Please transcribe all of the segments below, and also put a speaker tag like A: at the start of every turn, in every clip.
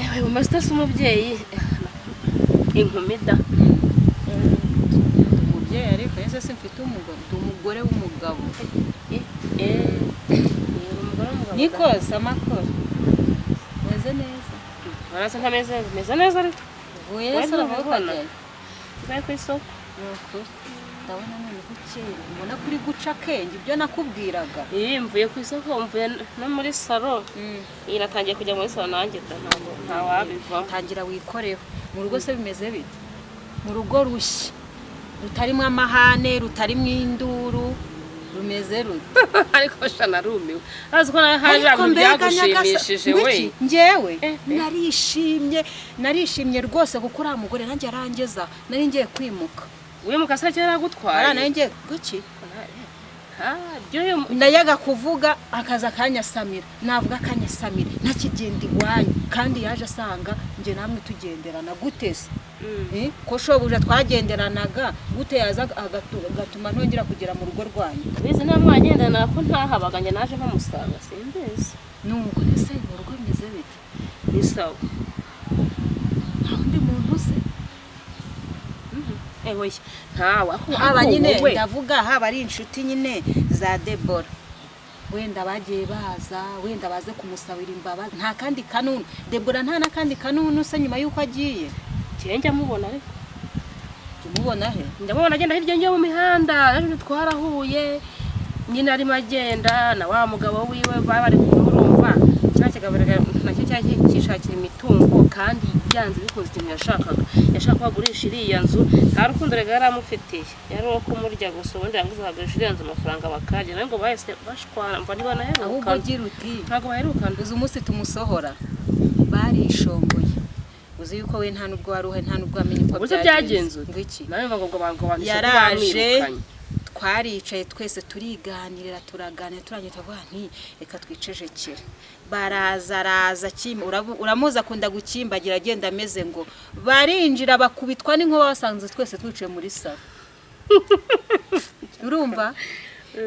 A: Ewe umaze se umubyeyi inkumi da.
B: Umubyeyi ariko ese simfite umugore w'umugabo. Nikoze amakoro. Meze neza.
A: Barasa ntameze neza ariko.
B: Vuye se urabona.
A: Bari ku isoko.
B: Nuko ndabona none gukeye. Mbona kuri guca kenge ibyo nakubwiraga.
A: Mvuye ku isoko mvuye no muri salon. Iratangiye kujya muri salon nanjye ntabwo ntawabiva.
B: Tangira wikoreho. Mu rugo se bimeze bite? Mu rugo rushya. Rutarimo amahane, rutarimo induru. Rumeze rute
A: ariko shana rumiwe azi ko haje byagushimishije we
B: njewe narishimye rwose kuko ura mugore nanjye arangeza nari ngiye kwimuka
A: wimuka se cyera gutwara
B: nari ngiye guki
A: byo
B: nayaga kuvuga akaza kanyasamira navuga kanyasamira ntakigenda iwanyu kandi yaje asanga nje namwe tugenderana gutese ko shobuja twagenderanaga gute yaza agatuma ntongera kugera mu rugo rwanyu
A: bize namwagendana ko ntahabaganye naje bamusanga simbeze
B: nubwo nese mu rugo bimeze bite
A: bisawa
B: ndi muntu se
A: ewe ntawe
B: aba nyine ndavuga haba ari inshuti nyine za Debora wenda bagiye baza wenda baze kumusabira imbabazi nta kandi kanunu Debora nta nakandi kanunu se nyuma yuko agiye
A: cyenge mubona ariko
B: umubona he
A: ndabona agenda hirya ngiye mu mihanda naje twarahuye nyine ari magenda na wa mugabo wiwe bari kumurumva nakigabiraga nacyo cyari kishakira imitungo kandi byanze bikoze ikintu yashaka kugurisha iriya nzu nta rukundo rega yaramufitiye yari wo kumurya gusa ubundi yanguzagurisha iriya nzu amafaranga bakarya nawe ngo bahise bashwara mva ntibona heruka
B: ahubwo ugira uti
A: ntabwo baherukana
B: uzi umunsi tumusohora barishongoye uzi yuko we nta nubwo waruhe nta nubwo amenye uko
A: byagenze
B: ngiki
A: nawe ngo bantu
B: yaraje twaricaye twese turiganirira turaganira turanye tuvuga nti reka twicejekere baraza kimwe uramuza kunda gukimbagira agenda ameze ngo barinjira bakubitwa n'inkuba basanze twese twicaye muri salo urumva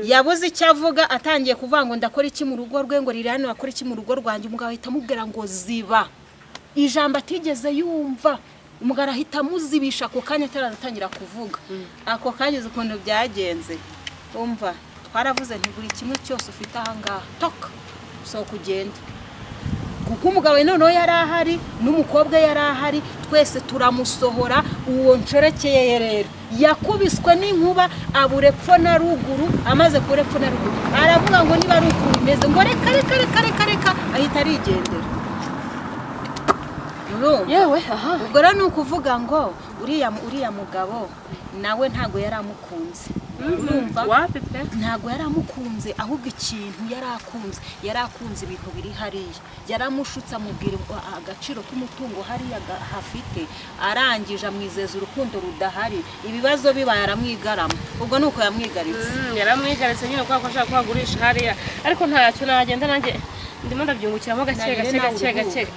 B: yabuze icyo avuga atangiye kuvuga ngo ndakora iki mu rugo rwe ngo rirane akora iki mu rugo rwanjye umugabo ahita amubwira ngo ziba ijambo atigeze yumva umugara ahita amuzibisha ako kanya ataratangira kuvuga ako kanya ukuntu byagenze umva twaravuze nti buri kimwe cyose ufite aha ngaha toka so kugenda kuko umugabo noneho yari ahari n'umukobwa yari ahari twese turamusohora uwo ncerekeye rero yakubiswe n'inkuba aburepfo na ruguru amaze kurepfo na ruguru aravuga ngo niba ari uko bimeze ngo reka ahita arigendera
A: yewe
B: ubwo rero ni ukuvuga ngo uriya mugabo nawe ntago yari amukunze urumva ntago yari amukunze ahubwo ikintu yari akunze ibintu biri hariya yaramushutse amubwira agaciro k'umutungo hariya hafite arangije amwizeza urukundo rudahari ibibazo bibaye aramwigarama ubwo nuko yamwigaritse
A: yaramwigaritse nyine kuko ashaka kuhagurisha hariya ariko ntacyo nagenda nanjye ndimo ndabyungukiramo gake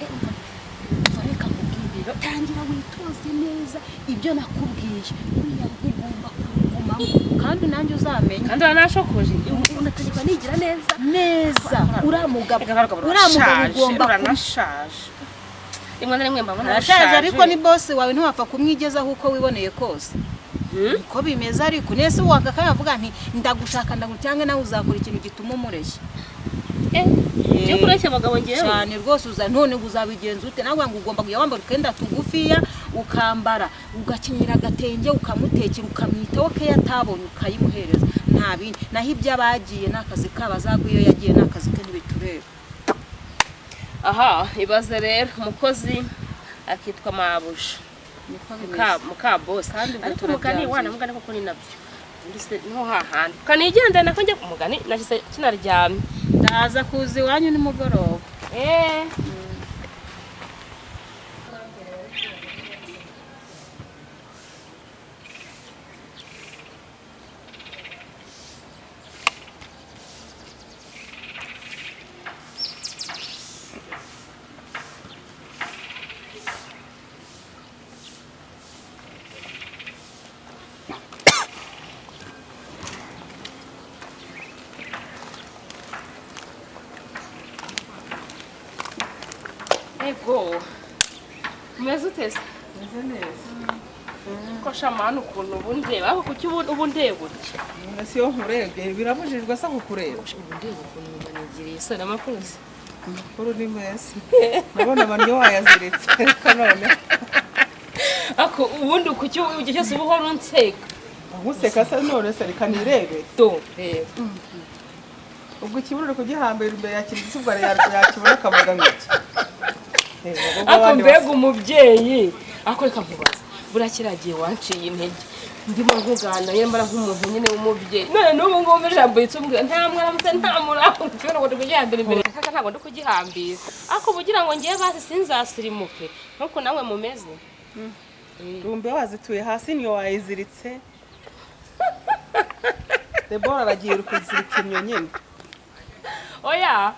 B: tangira witoze neza ibyo nakubwiye uriya ugomba kugumamo kandi nanjye uzamenye
A: kandi uranashokoje unategeka nigira
B: neza uramugabo ugomba
A: kurashaje rimwe na rimwe mbabona
B: arashaje ariko ni boss wawe ntiwapfa kumwigezaho uko wiboneye kose ko bimeze ariko nese wakakaya avuga nti ndagushaka ndagucyanga nawe uzakora ikintu gituma umureshya
A: cyo kureshya abagabo ngewe
B: cyane rwose none uzabigenza ute nawe ngo ugomba kujya wambara ukenda tugufiya ukambara ugakinyira agatenge ukamutekera ukamwitaho ke yatabonye ukayimuhereza nta bindi naho ibyo abagiye n'akazi kabazagu iyo yagiye n'akazi ke ntibitureba
A: aha ibaze rero umukozi akitwa Mabusha muka boss ariko mugani wana mugani koko ni nabyo ndise niho hahandi kanigenda nako njye kumugani nashise kinaryamye
B: ndaza kuzi wanyu ni mugoroba
A: ego umeze utese
C: meze neza
A: ko shamana ukuntu ubu ndeba aho kuki ubu ndeba utya
C: si yo nkurebye birabujijwe asa kukureba
A: ubu ndeba ukuntu banigiriye isoni amakuzi
C: amakuru ni meza ndabona abantu iyo wayaziritse reka none
A: ako ubundi kuki igihe cyose uba uhora unseka
C: aguseka se none se reka nirebe
A: do reba
C: ubwo ikibuno uri kugihambira imbere ya kiriziya ubwo yakibona akavuga ngiki
A: ako mbega umubyeyi ako reka nkubaza buriya kiriya gihe wanciye intege ndimo nkugana yembara nk'umuntu nyine w'umubyeyi none n'ubu ngubu ijambo yitsumbwira nta mwaramutse nta muramutse ushobora ngo ndi kugihambira imbere kaka ntabwo ndi kugihambira ako bugira ngo ngiye basi sinzasirimuke nk'uko nawe mumeze
C: rumbe wazituye hasi niyo wayiziritse Debora aragiye uri kuzirika imyo nyine
A: oya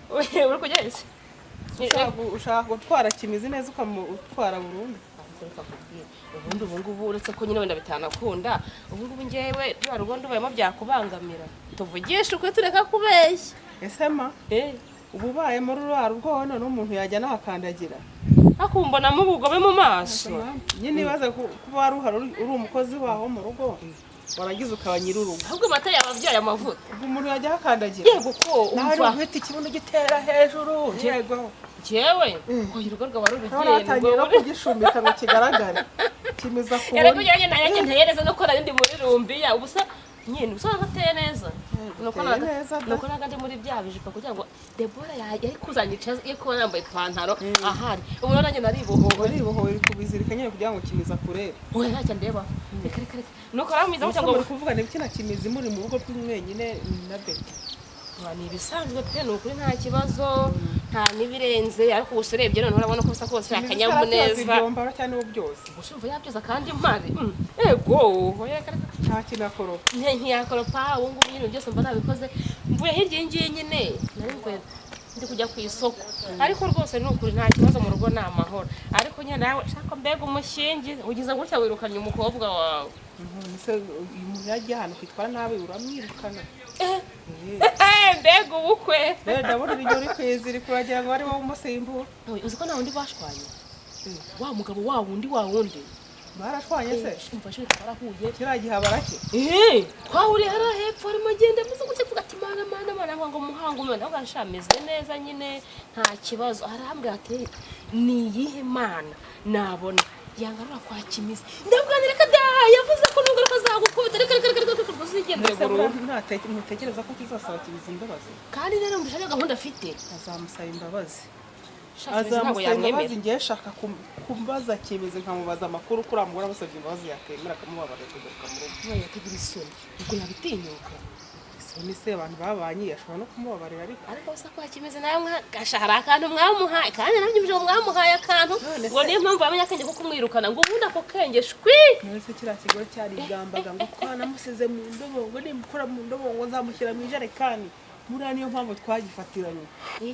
A: uri kugeze
C: ushaka gutwara kimizi neza ukamutwara burundu
A: ubundi ubu ngubu uretse ko nyine wenda bitanakunda ubu ngubu ngewe rwa rugo ndubayemo byakubangamira tuvugisha ukuri tureka kubeshya
C: ese ma ubu ubayemo ruriya rugo none umuntu yajya anahakandagira
A: akumbonamo ubugome mu maso
C: nyine ibaze kuba wari uhari uri umukozi waho mu rugo warangiza ukaba nyir'urugo
A: ahubwo amata yababyaye amavuta
C: ubwo umuntu yajya ahakandagira
A: yego ko
C: nawe uri guhita ikibuno gitera hejuru yego
A: jewe uyu rugo rwaba
C: urabona hatangiye no kugishumbika ngo kigaragare kimiza ku
A: erega ujyanye nanjye nteyereza no gukora ndi muri rumbiya ubusa nyine usanga ateye neza nuko naga ndi muri bya bijipa kugira ngo Debora yari kuzanyica yo kuba yambaye ipantaro ahari ubu nanjye naribohowe
C: uri kubizirika nyine kugira ngo kimiza kureba
A: oya ntacyo ndeba reka nuko ramiza
C: cyangwa muri kuvuga ni bikina kimizi muri mu rugo rw'umwenyine na Betty
A: ni ibisanzwe pe n'ukuri nta kibazo nta nibirenze ariko ubuse urebye none urabona ko bisa kose akanyamuneza
C: ibyomba cyane ubu byose
A: ubuse umva yabyoza kandi mpari ego
C: nta kinakoropa
A: ntiyakoropa ubu ngubu nyine byose mba nabikoze mvuye hirya y'ingiyi nyine ndi kujya ku isoko ariko rwose ni ukuri nta kibazo mu rugo ni amahoro ariko nyine nawe shaka mbega umushingi ugize gutya wirukanye umukobwa wawe
C: uyu muntu yagiye ahantu kwitwara nabi uramwirukana
A: mbega ubukwe
C: ndabona iryo uri kwizirika uragira ngo ari wowe umusimbura
A: uzi ko nta wundi bashwanye wa mugabo wa wundi
C: barashwanye se
A: umfashe twarahuye
C: kiriya gihe barake
A: twahuriye hariya hepfo arimo agenda muze gutya tuvuga ati mana ngo muhango umwe nawe gashameze neza nyine nta kibazo arambwira ati ni iyihe mana nabona yangarura kwa kimizi ndabwana reka da yavuze ko nubwo azagukubita reka uzigendere burundu
C: ntutekereza ko kizasaba kimizi imbabazi
A: kandi rero mbishaka gahunda afite
C: azamusaba imbabazi
A: azamusaba
C: imbabazi ngiye shaka kumbaza kimizi nkamubaza amakuru kuri amugura amusabye imbabazi yakemera akamubabarira kugaruka mu rugo
A: yakagira isoni ubwo yabitinyuka
C: isoni se abantu babanye ashobora no kumubabarira
A: ariko gusa kwa kimizi nawe gashahara akantu mwamuhaye kandi nabyumvije ngo mwamuhaye akantu ngo niyo mpamvu yamenye akenge ko kumwirukana ngo ubundi ako kenge shwi
C: nose kiriya kigo cyarigambaga ngo twanamusize mu ndobo ngo nimukora mu ndobo ngo nzamushyira mu ijerekani muri niyo mpamvu twagifatiranye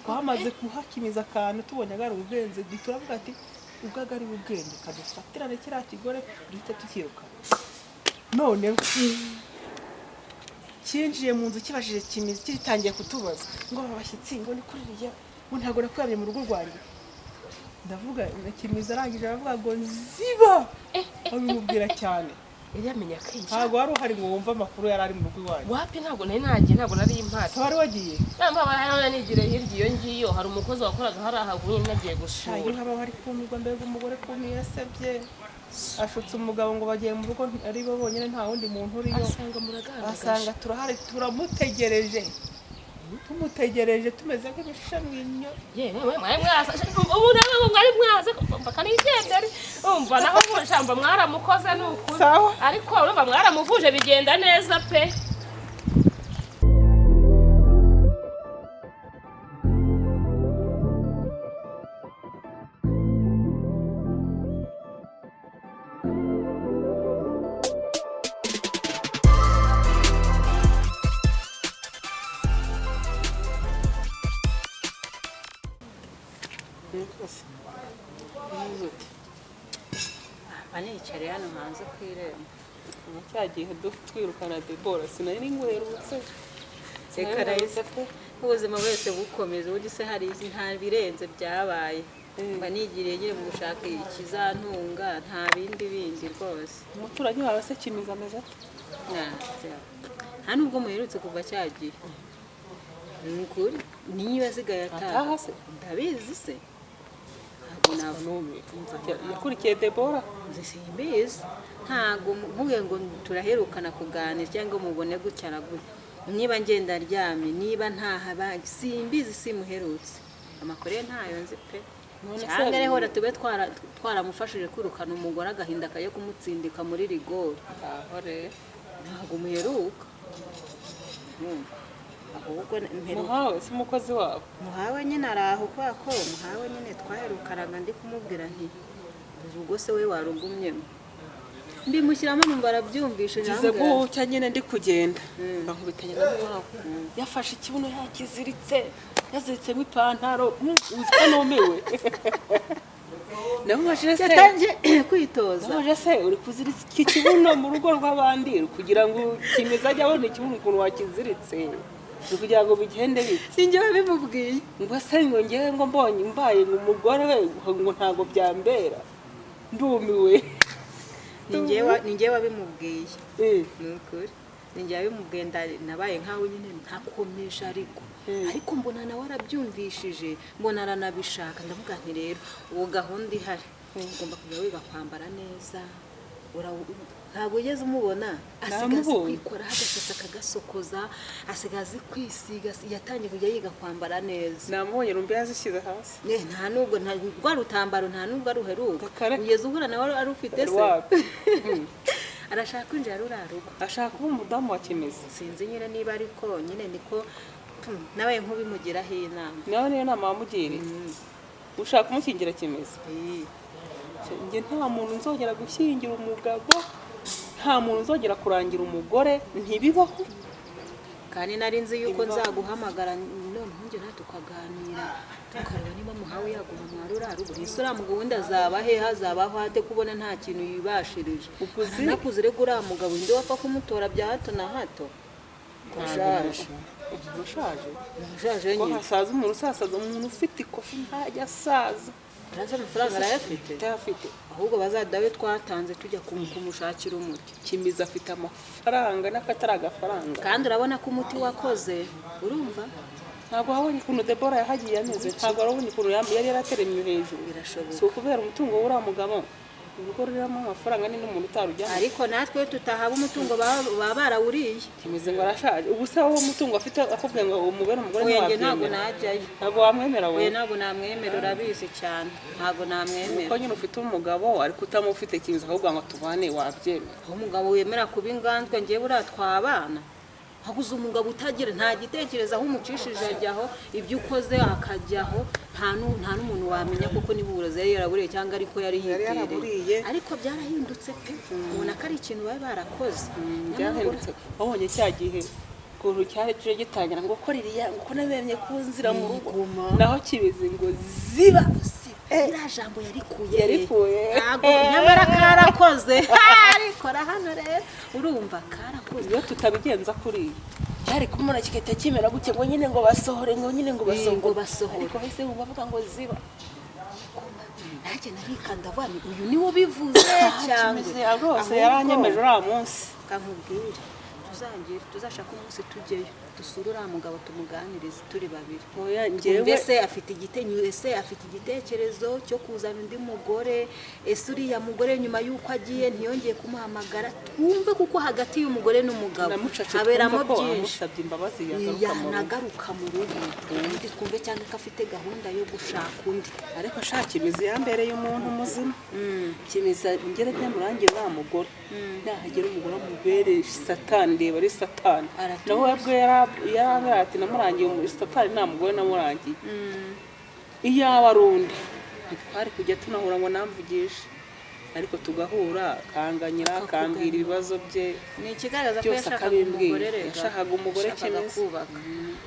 C: twamaze kuhakimiza akantu tubonye agari ubwenze turavuga ati ubwaga ari ubwenge kadufatirane kiriya kigore duhita tukirukana none kinjiye mu nzu kibashije kimizi kitangiye kutubaza ngo abashyitsi ngo ni kuririya ngo ntabwo nakwiyamye mu rugo rwanjye ndavuga kimizi arangije aravuga ngo ziba abimubwira cyane
A: yamenya kenshi
C: ntabwo wari uhari ngo wumve amakuru yari ari mu rugo iwanjye
A: wapi ntabwo nari impari
C: wari wagiye
A: namba barahana nigire hirya iyo ngiyo hari umukozi wakoraga hari ahaguye nagiye gusura
C: nkaba bari kumirwa mbega umugore kumiye yasebye ashutse umugabo ngo bagiye mu rugo ari bo bonyine nta wundi muntu uriyo asanga turahari turamutegereje tumutegereje tumeze nk'ibishamwinyo
A: ubu nawe mwari mwaza bakanigendera umva naho mujamba mwaramukoze n'ukuri ariko urumva mwaramuvuje bigenda neza pe
B: Anicaye hano hanze ku irembo
C: cyagihe twirukana Debora sinari ngwerutse
B: reka rayise ko ubuzima bwese bukomeza ubundi se hari nta birenze byabaye mba nigiriye nyine mu gushaka ikizantunga nta bindi rwose.
C: umuturanyi wawe se Kimiza ameze ate?
B: Nta nubwo muherutse kuva cyagiye. Ni ukuri niba asigaye ataha
C: se
B: ndabizi se
C: yakurikiye Debora
B: simbizi ntago mvuge ngo turaherukana kuganira cyangwa mubone gucara gutya. Niba ngenda aryamye niba ntaha simbizi simuherutse amakore ntayo nzi pe. cyangwa rero hora tube twaramufashije kwirukana umugore agahinda kayo kumutsindika muri rigori.
C: aho rero
B: ntago muheruka ahubwo
C: muhawe si umukozi wabo
B: muhawe nyine araho kubera ko muhawe nyine twaherukanaga ndi kumubwira nti ubwo se we warugumyemo mbimushyiramo numva arabyumvishije
C: ngize gucya nyine ndi kugenda bankubitanye na muhawe yafashe ikibuno yakiziritse yaziritsemo ipantaro uziko numiwe namubajije se
B: yatangiye kwitoza
C: namubajije se uri kuziritsa iki kibuno mu rugo rw'abandi kugira ngo Kimiza ajye abona ikibuno ukuntu wakiziritse kugira ngo bigende bite.
B: sinjye babimubwiye
C: ngo se ngo ngewe ngo mbonye mbaye ngo umugore we ngo ntago byambera ndumiwe.
B: ninjye wabimubwiye nukuri ninjye wabimubwiye nabaye nkaho nyine ntakomeje ariko mbona nawe arabyumvishije mbona aranabishaka ndavuga nti rero uwo gahunda ihari ugomba kujya wiga kwambara neza ntabwo ugeze umubona asigaze kwikora agasatsi akagasokoza asigaze kwisiga yatangiye kujya yiga kwambara neza.
C: namubonye rumbi yazishyize hasi
B: nta nubwo rwa rutambaro nta nubwo aruheruka ugeze uhura nawe arufite se arashaka kwinjira rurarugo
C: ashaka kuba umudamu wa Kimiza
B: sinzi nyine niba ariko nyine niko nabaye nk'ubimugiraho inama
C: nawe niyo nama wamugiriye ushaka kumukingira Kimiza. njye nta muntu nzongera gushyingira umugabo nta muntu nzongera kurangira umugore ntibibaho
B: kandi nari nzi yuko nzaguhamagara noneho njye nawe tukaganira tukareba niba muhawe yaguma mwarurarugo ese uriya mugabo wenda azaba he hazabaho hate kubona nta kintu yibashirije nakuze rego uriya mugabo indi wapfa kumutora bya hato na hato
C: ushaje ko hasaza umuntu usasaza umuntu ufite ikofi ntajya asaza
B: Uraza amafaranga arayafite
C: atafite
B: ahubwo bazadawe twatanze tujya kumushakira umuti.
C: Kimiza afite amafaranga n'akatari agafaranga
B: kandi urabona ko umuti wakoze urumva
C: ntabwo wabonye ukuntu Debora yahagiye ameze ntabwo wabonye ukuntu yari yarateremye hejuru
B: birashoboka
C: si ukubera umutungo w'uriya mugabo urugo rurimo amafaranga ni n'umuntu utarujyamo
B: ariko natwe tutahaba umutungo baba barawuriye.
C: Kimiza ngo arashaje ubu se wowe umutungo afite akubwiye ngo umubere umugore
B: ntabwo najyayo
C: ntabwo wamwemera wowe
B: ntabwo namwemera urabizi cyane ntabwo namwemera
C: ko nyine ufite umugabo ariko utamufite Kimiza ahubwo ngo tubane wabyemera
B: aho umugabo wemera kuba inganzwe ngiye buriya twabana haguze umugabo utagira nta gitekerezo aho umucishije ajyaho ibyo ukoze akajyaho nta n'umuntu wamenya kuko niba uburozi yari yaraburiye cyangwa ariko yari yitereye ariko byarahindutse pe ubona ko ari ikintu bari barakoze
C: byahindutse wabonye cya gihe ukuntu cyari tuje gitangira ngo ko ririya ngo nabemye kunzira mu rugo naho Kimiza ngo ziba iriya jambo yarikuye
B: nyamara karakoze arikora hano rero urumva karakoze
C: iyo tutabigenza kuriya cyari kumura kigahita kimera gutya ngo nyine ngo basohore ariko bahise bavuga ngo ziba
B: nanjye narikanda bwami uyu niwe ubivuze
C: cyangwa rwose yaranyemeje uriya munsi
B: kankubwire tuzashaka umunsi tujyeyo dusura uriya mugabo tumuganirize turi babiri ese afite igitekerezo cyo kuzana undi mugore ese uriya mugore nyuma y'uko agiye ntiyongeye kumuhamagara twumve kuko hagati y'umugore n'umugabo haberamo byinshi yanagaruka mu rugo twumve cyangwa ko afite gahunda yo gushaka undi
C: ariko ashaka Kimiza yambereye umuntu muzima Kimiza ngere nyamurangira uriya mugore nahagera umugore amubere satani ndeba ari satani nawe webwe yarambera ati namurangiye muri satani nta mugore namurangiye iyaba rundi twari kujya tunahura ngo namvugishe ariko tugahura kanganyira akambwira ibibazo bye
B: ni ikigaragaza ko
C: byose
B: yashakaga
C: akabimbwira.
B: umugore rega
C: Yashakaga umugore kimeze.
B: kubaka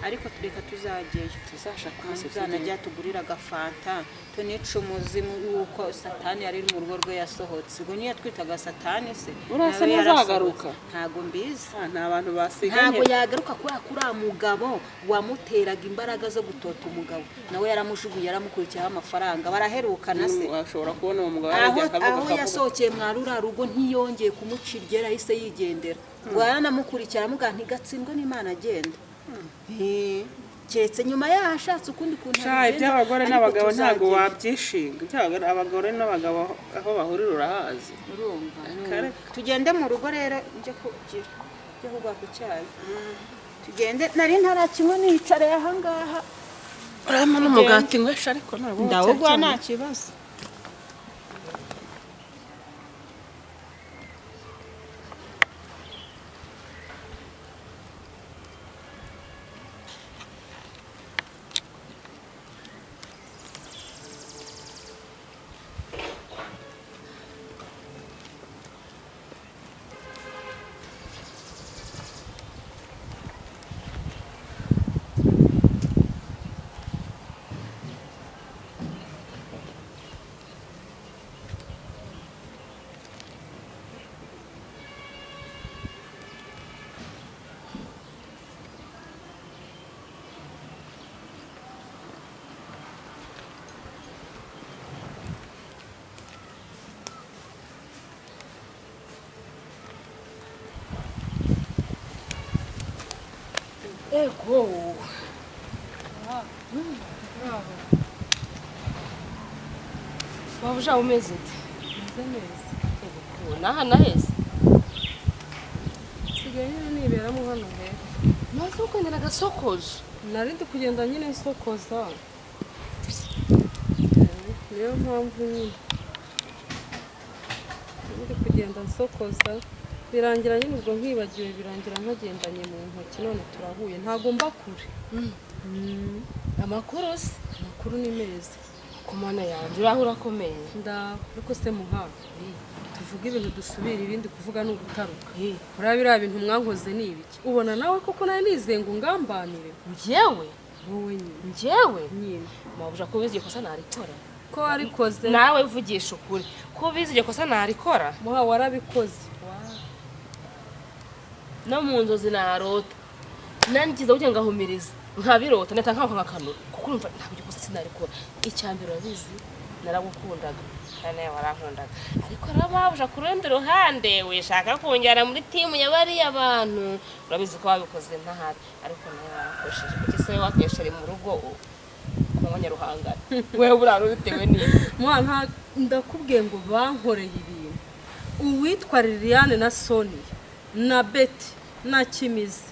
B: ariko tureka tuzageyo
C: tuzashaka
B: tuzanajya tugurira agafanta tunica umuzimu yuko satani yari mu rugo rwe yasohotse ubwo niyo twitaga satani se
C: urasa n'azagaruka
B: ntago mbizi
C: nta bantu basiganye
B: ntago yagaruka kubera kuri mugabo wamuteraga imbaraga zo gutota umugabo nawe yaramushuguye yaramukurikiyeho amafaranga baraherukana se
C: washobora kubona uwo mugabo yaragiye akavuga
B: aho yasohokeye mwa rura rugo ntiyongeye kumucirya yahise yigendera ngo yaranamukurikira aramubwira ntigatsindwe n'Imana agenda keretse nyuma yahashatse ukundi kuntu
C: iby'abagore n'abagabo ntabwo wabyishinga abagore n'abagabo aho bahurira urahazi
B: urumva tugende mu rugo rero njye kugwa ku cyayi tugende nari ntarakinywa nicare aha ngaha
C: urama n'umugati ngwesha ariko ntabwo
B: ndawugwa nta kibazo
A: ego waba uje umeze ute
D: meze neza
A: naha nahese
D: sigaye nyine niberamo hano hepfo
A: maze ukongera agasokozo
D: nari ndi kugenda nyine nsokoza niyo mpamvu nyine ndi kugenda nsokoza birangira nyine ubwo nkibagiwe birangira nkagendanye mu ntoki none turahuye ntago mba kure
A: amakuru se
D: amakuru ni meza
A: ku mana yanjye uraho urakomeye
D: ariko se muhanga tuvuga ibintu dusubira ibindi kuvuga ni ugutaruka uriya biriya bintu mwankoze ni ibiki ubona nawe koko nawe nizeye ngo ngambanire
A: njyewe
D: wowe nyine
A: njyewe
D: nyine
A: mabuja ko ubizi ikosa narikora
D: ko warikoze
A: nawe vugisha ukuri ko ubizi ikosa narikora
D: muha warabikoze
A: no mu nzozi narota nangize kugira ngahumiriza nkabirota neta nkaho nkakanura kuko urumva ntabwo ikosa sinarikora icyambere urabizi naragukundaga kandi nawe warankundaga ariko rababuja ku rundi ruhande wishaka kunjyana muri timu ya bariya abantu urabizi ko wabikoze ntahari ariko nawe warakoresheje kuko se wakeshere mu rugo ku munyaruhangara wewe buraro bitewe n'iki
D: mwana ndakubwiye ngo bankoreye ibintu uwitwa Liliane na Sonia na Betty na Kimizi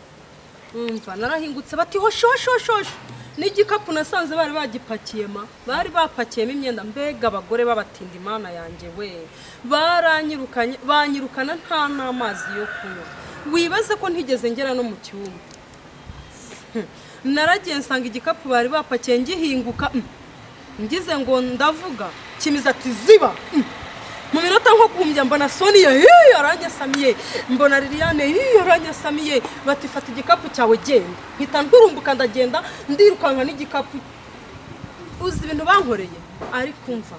D: umva narahingutse bati hoshoshoshosho n'igikapu nasanze bari bagipakiyema bari bapakiyemo imyenda mbega abagore babatinda Imana yanjye we baranyirukanye banyirukana nta n'amazi yo kunywa wibaze ko ntigeze ngera no mu cyumba naragiye nsanga igikapu bari bapakiye ngihinguka ngize ngo ndavuga Kimizi ati ziba mu minota nko kumbya mbona Sonia aranyasamiye mbona Liliane aranyasamiye bati fata igikapu cyawe genda mpita nturumbuka ndagenda ndirukanka n'igikapu uzi ibintu bankoreye ariko umva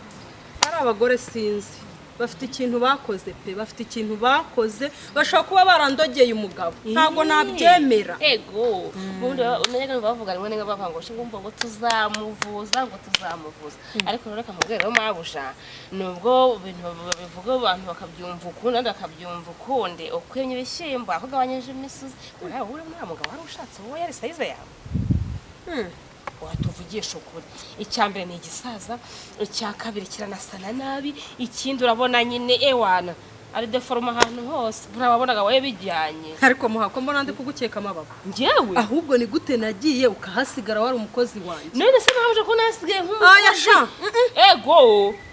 D: ari abagore sinzi bafite ikintu bakoze pe bafite ikintu bakoze bashaka kuba barandogeye umugabo ntabwo nabyemera
A: ego ubundi unajya bavuga rimwe n'imwe bavuga ngo ngumva ngo tuzamuvuza ariko reka mu rwego mabusha nubwo ibintu babivuga abantu bakabyumva ukundi kandi bakabyumva ukundi ukwemye ibishyimbo akugabanyije imisozi uriya uri nta mugabo wari ushatse wowe yari size yawe watuvugisha ukuri icyambere ni igisaza icya kabiri kiranasana nabi ikindi urabona nyine ewana ari deforma ahantu hose burababonaga waye bijyanye
D: ariko muhako mbona ndi kugukeka amababa
A: njyewe
D: ahubwo ni gute nagiye ukahasigara wari umukozi wanjye
A: none se nabuje ko nasigaye nk'umukozi ego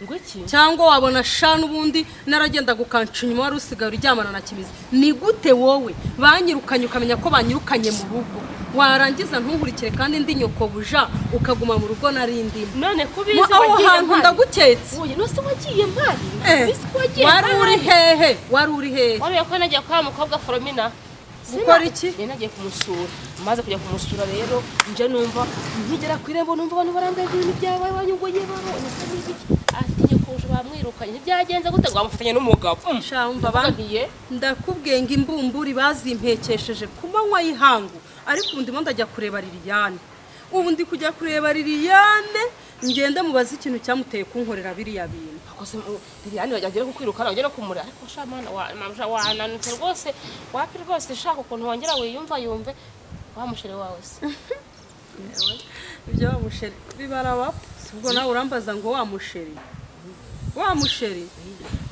A: ngwiki
D: cyangwa wabona sha n'ubundi naragenda gukanca inyuma wari usigaye uryamana na Kimizi ni gute wowe banyirukanye ukamenya ko banyirukanye mu rugo warangiza ntuhurikire kandi ndi nyoko buja ukaguma mu rugo narindi
A: none kubizi
D: aho hantu ndaguketse
A: oye no se wagiye mpari
D: wari uri hehe
A: wari ko nagiye kwa mukobwa Flomina
D: gukora iki
A: nagiye kumusura maze kujya kumusura rero nje numva nkigera ku irembo numva abantu barambaye ibintu byabaye banyugoye babonye se n'iki ati kuje bamwirukanye ntibyagenze gute ngo amufatanye n'umugabo
D: shamva bangiye ndakubwiye ngo imbumburi bazimpekesheje kumanywa yihangu ariko ubu ndimo ndajya kureba Liliane ubu ndi kujya kureba Liliane ngende mubaza ikintu cyamuteye kunkorera biriya bintu
A: akose Liliane bajyagira kukwirukana ugera kumura ariko shamana wananutse rwose wapi rwose shaka ukuntu wongera wiyumva yumve wamushire wawe se
D: ibyo wamusheri bibaraba ubwo nawe urambaza ngo wamusheri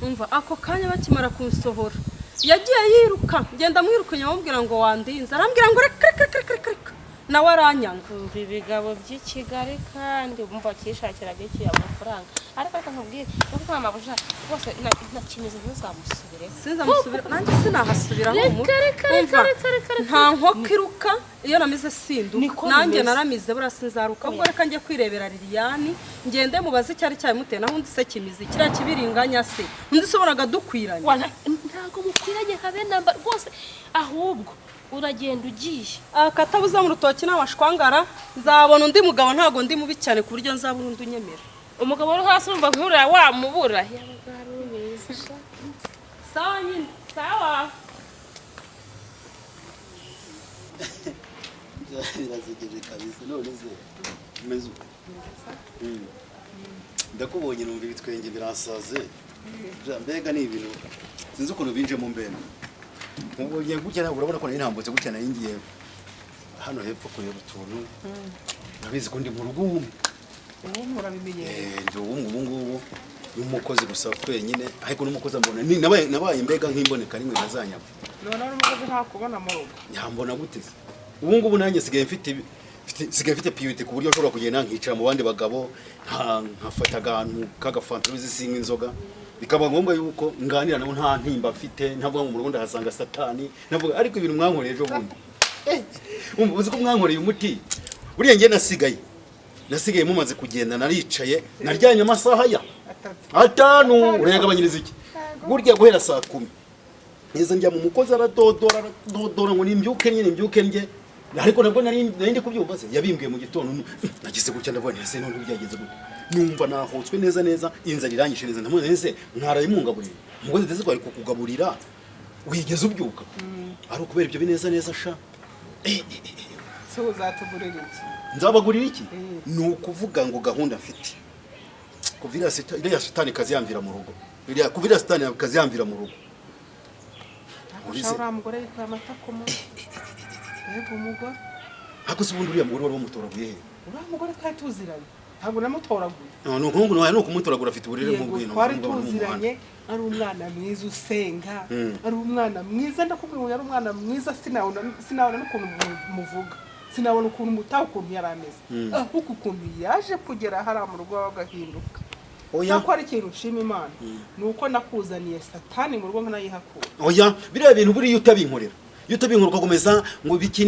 D: umva ako kanya bakimara kunsohora yagiye yiruka ngenda mwirukanye amubwira ngo wandinze arambwira ngo reka nawe aranyanga
A: umva ibigabo by'Ikigali kandi umva kishakiraga iki amafaranga ariko nkubwiye uko amabuja rwose nakimize ntuzamusubire
D: sinzamusubira nanjye sinahasubira mu nta nkoko iruka iyo namize sindu nanjye naramize burasi nzaruka ubwo reka njye kwirebera Liliane ngende mubaze icyari cyabimuteye naho undi se kimizi kiriya kibiringanya se undi sobonaga dukwiranye
A: ntago mukwiranye habe namba rwose ahubwo uragenda ugiye
D: akatabuza mu rutoki n'amashwangara nzabona undi mugabo ntago ndi mubi cyane ku buryo nzabona undi unyemera
A: umugabo uri hasi umva nkura wamubura sawa nyine sawa
E: birazegeje kabisa none se umeze ndakubonye numva ibitwenge biransaze mbega ni ibintu sinzi ukuntu binjemo mbena ubonye gutya urabona ko nintambutse gutya nayingiye hano hepfo kureba utuntu nabizi ko ndi mu rugo
C: ubu murabimenye
E: ndi ubu ngubu n'umukozi gusa twenyine ariko n'umukozi mbona nabaye mbega nk'imboneka rimwe nazanyama
C: none n'umukozi nta kubona mu rugo
E: yambona gute ubu ngubu nanjye sigaye mfite piyuti ku buryo ushobora kugenda nkicara mu bandi bagabo nkafata agantu k'agafanta uzisinga inzoga bikaba ngombwa yuko nganira nabo nta ntimba mfite ntavuga mu rugo ndahasanga satani navuga ariko ibintu mwankoreye ejo bundi uzi ko mwankoreye umuti buriya njye nasigaye mumaze kugenda naricaye naryanye amasaha ya 5 urayagabanyiriza iki burya guhera saa 10 neza njya mu mukozi aradodora ngo nimbyuke njye ariko nabwo nari ndi kubyumva se yabimbwiye mu gitondo nagize gutya ndabona ese none byagenze gute numva nahotswe neza inzara iranyishe neza ndamubona ese mwaraye mungaburira umugozi ndetse kwari kukugaburira wigeze ubyuka ari ukubera ibyo bineza sha
C: so uzatugurira iki
E: nzabagurira iki ni ukuvuga ngo gahunda mfite kuvira satani kazi yamvira mu rugo kuvira satani kazi yamvira mu rugo
C: ushobora mugore yitwa amatako mu yego umugore
E: ako se ubundi uriya mugore wari umutoraguye he
C: uriya mugore kandi tuziranye ntabwo namutoraguye
E: no nkungu no kumutoragura afite uburere mu bwino
C: twari tuziranye ari umwana mwiza usenga ari umwana mwiza ndakubwira ngo yari umwana mwiza sinabona n'ukuntu muvuga sinabona ukuntu mutaho ukuntu yari ameze ahubwo ukuntu yaje kugera hari mu rugo w'agahinduka oya ko ari ikintu nshima Imana nuko nakuzaniye satani mu rugo nkanayihakura
E: oya biriya bintu buri utabinkorera ukagomeza ngo ibiki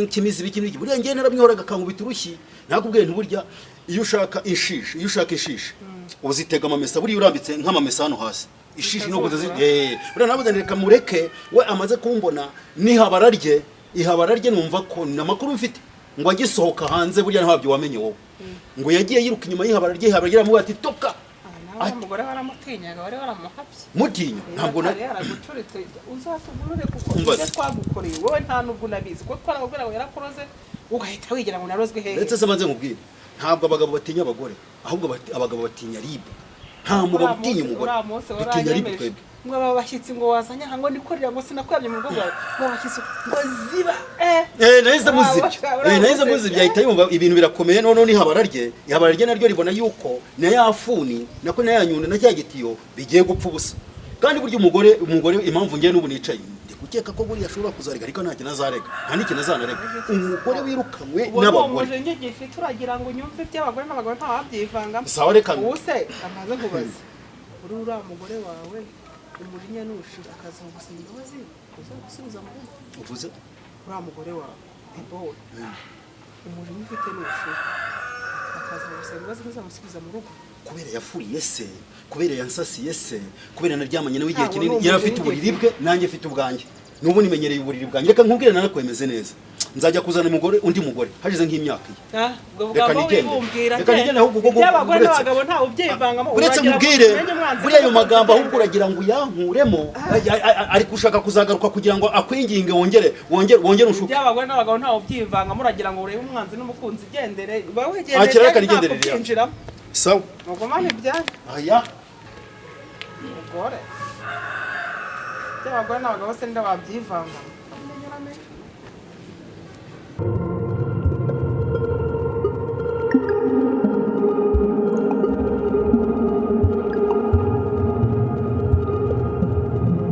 E: kimizi buriya ngiye naramwihoraga kankubita urushyi nakubwiye ntuburya iyo ushaka inshishi uzitega amamesa buri urambitse nk'amamesa hano hasi ishishi no kuzazi buriya nabuze reka mureke we amaze kumbona ihabara rye numva ko namakuru mfite ngo agisohoka hanze burya ntabyo wamenye wowe ngo yagiye yiruka inyuma y'ihabara rye amubaza ati toka
C: umugore waramutinyaga wari waramuhabye
E: mutinya ntabwo
C: yaragucuritse uzatugurure kuko ibyo twagukoreye wowe nta nubwo unabizi kuko twarababwira ngo yarakuroze ugahita wigira ngo narozwe hehe
E: ndetse se maze nkubwire ntabwo abagabo batinya abagore ahubwo abagabo batinya ribu nta mugabo utinya umugore utinya ribu twebwe
C: ngo aba bashyitsi ngo wazanye aha ngo ndikorera ngo sinakwabye mu rugo rwawe ngo abashyitsi ngo ziba
E: nahise muzi byahita yumva ibintu birakomeye none ihabara rye naryo ribona yuko na yafuni nako na yanyunda na cya gitiyo bigiye gupfa ubusa kandi burya umugore impamvu ngiye n'ubu nicaye ndi gukeka ko buriya ashobora kuzarega ariko nta kintu azarega nta n'ikintu azanarega umugore wirukanwe n'abagore
C: uwo njye gifite uragira ngo unyumve iby'abagore n'abagore ntawabyivangamo
E: sawa reka
C: ubuse amaze kubaza uriya mugore wawe umurinya nushira akaza gusaba imbabazi uzagusubiza mu rugo
E: uvuze
C: uriya mugore wawe Debora umurimo ufite n'ushira akaza gusaba imbabazi nkazamusubiza mu rugo
E: kubera yafuriye se kubera yansasiye se kubera naryamanye nawe igihe kinini yari afite uburiri bwe nanjye afite ubwanjye n'ubu nimenyereye uburiri bwanjye reka nkubwire nanakwemeze neza nzajya kuzana undi mugore hashize nk'imyaka iyi
C: reka nigende ahubwo by'abagore n'abagabo ntawe ubyivangamo
E: uretse mubwire buriya ayo magambo ahubwo uragira ngo uyankuremo ari gushaka kuzagaruka kugira ngo akwinginge wongere ushuke
C: by'abagore n'abagabo ntawe ubyivangamo uragira ngo urebe umwanzi n'umukunzi igendere
E: reka nigendere
C: rero
E: sawa
C: mugomane byane
E: aya
C: mugore by'abagore n'abagabo se nda babyivangamo